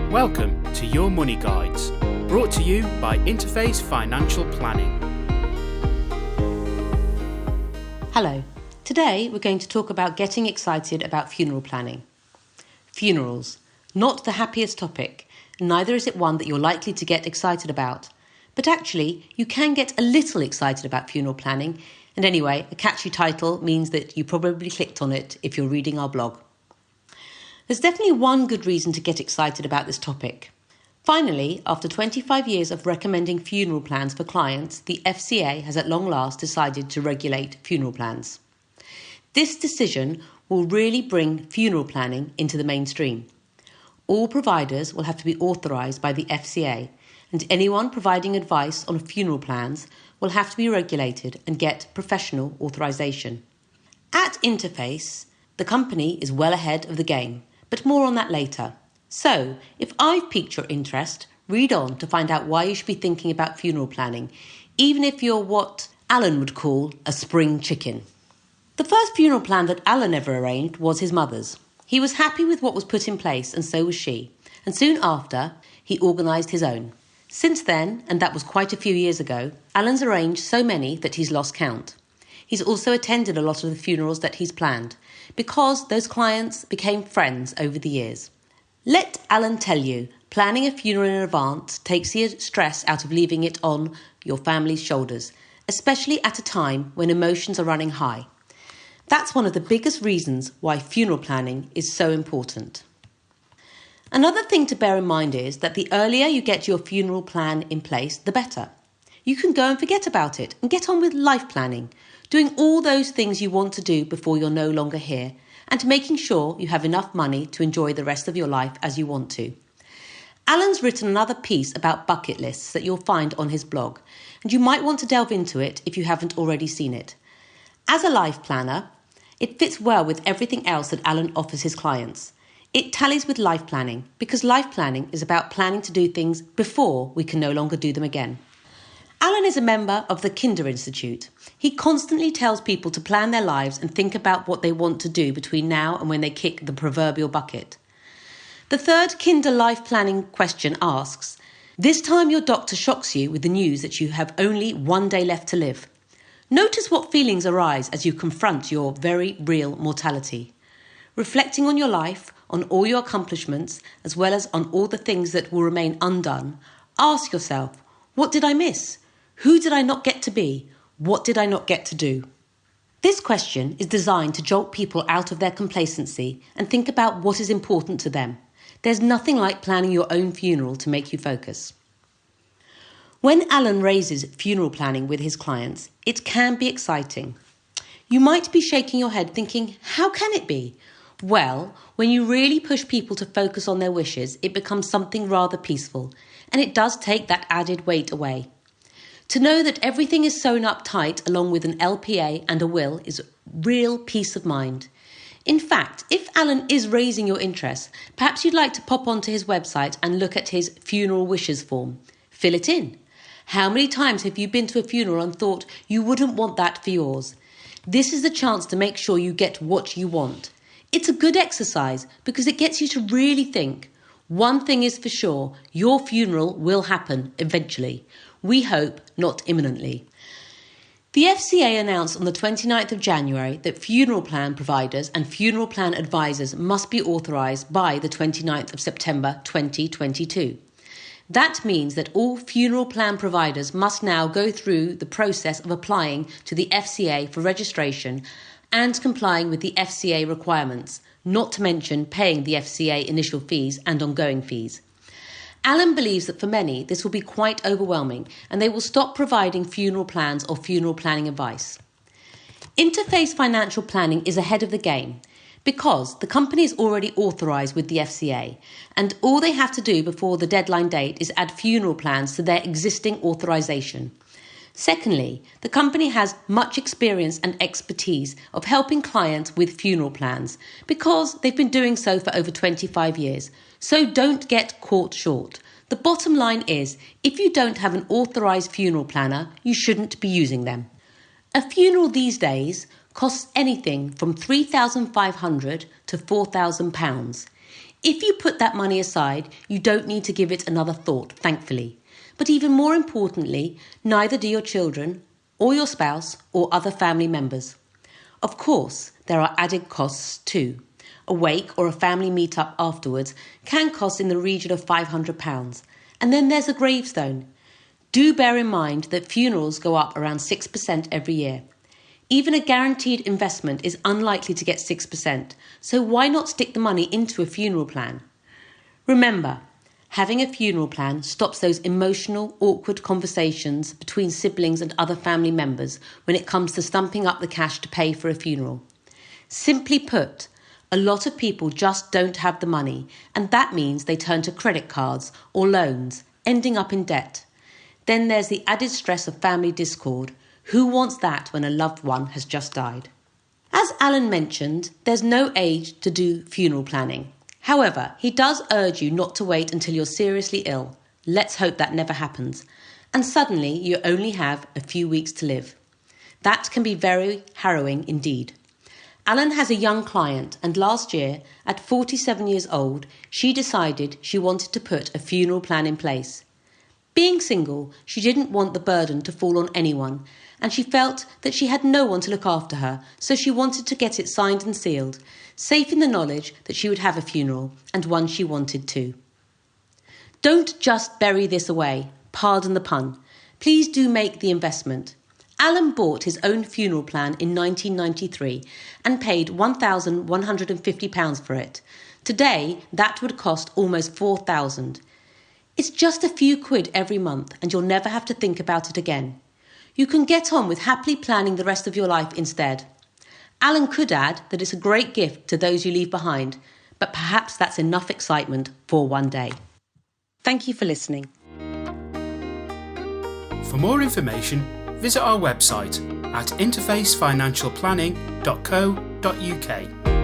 Welcome to Your Money Guides, brought to you by Interface Financial Planning. Hello. Today we're going to talk about getting excited about funeral planning. Funerals. Not the happiest topic, and neither is it one that you're likely to get excited about. But actually, you can get a little excited about funeral planning, and anyway, a catchy title means that you probably clicked on it if you're reading our blog. There's definitely one good reason to get excited about this topic. Finally, after 25 years of recommending funeral plans for clients, the FCA has at long last decided to regulate funeral plans. This decision will really bring funeral planning into the mainstream. All providers will have to be authorised by the FCA, and anyone providing advice on funeral plans will have to be regulated and get professional authorisation. At Interface, the company is well ahead of the game, but more on that later. So, if I've piqued your interest, read on to find out why you should be thinking about funeral planning, even if you're what Alan would call a spring chicken. The first funeral plan that Alan ever arranged was his mother's. He was happy with what was put in place, and so was she. And soon after, he organised his own. Since then, and that was quite a few years ago, Alan's arranged so many that he's lost count. He's also attended a lot of the funerals that he's planned, because those clients became friends over the years. Let Alan tell you, planning a funeral in advance takes the stress out of leaving it on your family's shoulders, especially at a time when emotions are running high. That's one of the biggest reasons why funeral planning is so important. Another thing to bear in mind is that the earlier you get your funeral plan in place, the better. You can go and forget about it and get on with life planning, doing all those things you want to do before you're no longer here, and making sure you have enough money to enjoy the rest of your life as you want to. Alan's written another piece about bucket lists that you'll find on his blog, and you might want to delve into it if you haven't already seen it. As a life planner, it fits well with everything else that Alan offers his clients. It tallies with life planning, because life planning is about planning to do things before we can no longer do them again. Alan is a member of the Kinder Institute. He constantly tells people to plan their lives and think about what they want to do between now and when they kick the proverbial bucket. The third Kinder life planning question asks, this time your doctor shocks you with the news that you have only one day left to live. Notice what feelings arise as you confront your very real mortality. Reflecting on your life, on all your accomplishments, as well as on all the things that will remain undone, ask yourself, what did I miss? Who did I not get to be? What did I not get to do? This question is designed to jolt people out of their complacency and think about what is important to them. There's nothing like planning your own funeral to make you focus. When Alan raises funeral planning with his clients, it can be exciting. You might be shaking your head thinking, how can it be? Well, when you really push people to focus on their wishes, it becomes something rather peaceful, and it does take that added weight away. To know that everything is sewn up tight along with an LPA and a will is real peace of mind. In fact, if Alan is raising your interest, perhaps you'd like to pop onto his website and look at his funeral wishes form. Fill it in. How many times have you been to a funeral and thought you wouldn't want that for yours? This is the chance to make sure you get what you want. It's a good exercise because it gets you to really think. One thing is for sure, your funeral will happen eventually. We hope not imminently. The FCA announced on the 29th of January that funeral plan providers and funeral plan advisors must be authorised by the 29th of September 2022. That means that all funeral plan providers must now go through the process of applying to the FCA for registration and complying with the FCA requirements, not to mention paying the FCA initial fees and ongoing fees. Alan believes that for many this will be quite overwhelming and they will stop providing funeral plans or funeral planning advice. Interface Financial Planning is ahead of the game because the company is already authorised with the FCA and all they have to do before the deadline date is add funeral plans to their existing authorisation. Secondly, the company has much experience and expertise of helping clients with funeral plans because they've been doing so for over 25 years. So don't get caught short. The bottom line is, if you don't have an authorised funeral planner, you shouldn't be using them. A funeral these days costs anything from £3,500 to £4,000. If you put that money aside, you don't need to give it another thought, thankfully. But even more importantly, neither do your children, or your spouse, or other family members. Of course, there are added costs too. A wake or a family meet-up afterwards can cost in the region of £500. And then there's a gravestone. Do bear in mind that funerals go up around 6% every year. Even a guaranteed investment is unlikely to get 6%, so why not stick the money into a funeral plan? Remember, having a funeral plan stops those emotional, awkward conversations between siblings and other family members when it comes to stumping up the cash to pay for a funeral. Simply put, a lot of people just don't have the money, and that means they turn to credit cards or loans, ending up in debt. Then there's the added stress of family discord. Who wants that when a loved one has just died? As Alan mentioned, there's no age to do funeral planning. However, he does urge you not to wait until you're seriously ill. Let's hope that never happens. And suddenly you only have a few weeks to live. That can be very harrowing indeed. Alan has a young client, and last year, at 47 years old, she decided she wanted to put a funeral plan in place. Being single, she didn't want the burden to fall on anyone, and she felt that she had no one to look after her, so she wanted to get it signed and sealed, safe in the knowledge that she would have a funeral, and one she wanted too. Don't just bury this away, pardon the pun. Please do make the investment. Alan bought his own funeral plan in 1993 and paid £1,150 for it. Today, that would cost almost £4,000. It's just a few quid every month, and you'll never have to think about it again. You can get on with happily planning the rest of your life instead. Alan could add that it's a great gift to those you leave behind, but perhaps that's enough excitement for one day. Thank you for listening. For more information, visit our website at interfacefinancialplanning.co.uk.